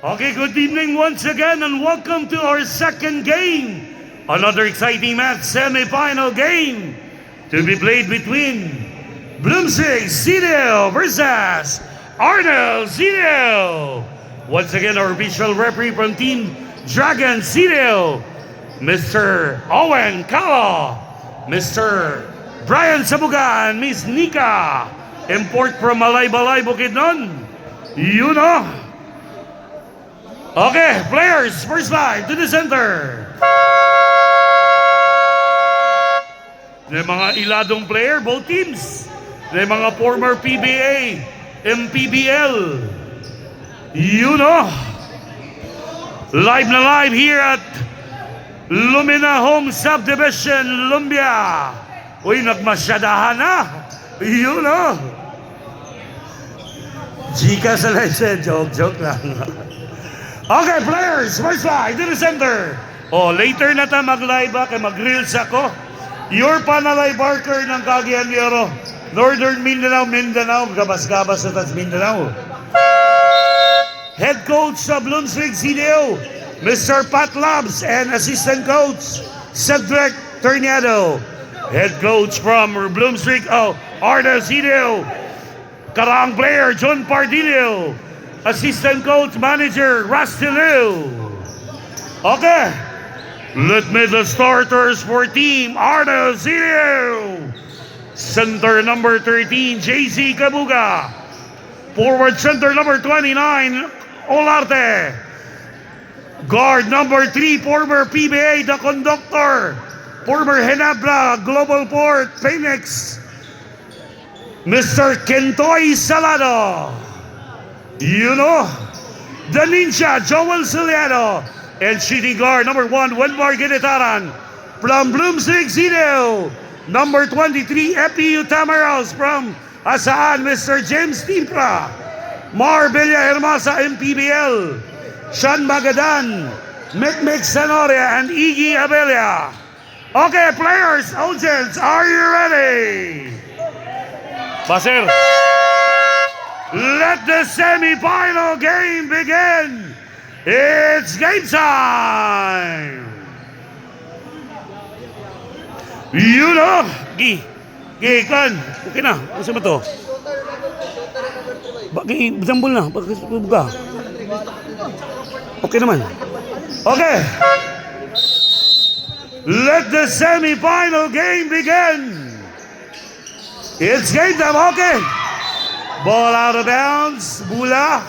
Okay, good evening once again and welcome to our second game. Another exciting match, semi-final game to be played between Bloomsvig Citadel versus Arnold Citadel. Once again, our official referee from Team Dragon Citadel, Mr. Owen Kala, Mr. Brian Sabugan, Miss Nika, import from Malay-Balay, Bukidnon. You know. Okay, players, first line to the center. May mga iladong player, both teams. May mga former PBA, MPBL. You know. Live na live here at Lumina Home Subdivision, Lumbia. Uy, nagmasyadahan na. You know. Chika sa legend, joke lang. Okay, players, first line to the center. Oh, later na ta mag-live kay mag-reels ako. Your panalay barker ng Cagayan de Oro. Northern Mindanao, gabas-gabas na tas Mindanao. Head coach sa Bloomsvig CDO, Mr. Pat Labs, and assistant coach, Cedric Tornado. Head coach from Bloomsvig, Arda CDO, Karang player, John Pardillo. Assistant coach manager Rusty Liu. Okay, let me the starters for team Arda Zilio. Center number 13 JC Kabuga. Forward center number 29 Olarte. Guard number 3 former PBA the conductor, former Henabra Global Port Phoenix, Mr. Kentoy Salado. You know, the Ninja, Joel Soliano, and shooting guard number 1, Wenmar Ginitaran from Bloomsvig Citadel. Number 23, FPU Tamaros from Asaan, Mr. James Timpra. Marbella Hermosa, MPBL. Sean Magadan, Mekmek Sanoria, and Iggy Abelia. Okay, players, audience, are you ready? Baser. Let the semi-final game begin. It's game time. You know, kan, okay na. Ano ba to? Bagi, jambol na. Buka. Okay naman. Okay. Let the semi-final game begin. It's game time, okay. Ball out of bounds, Bula.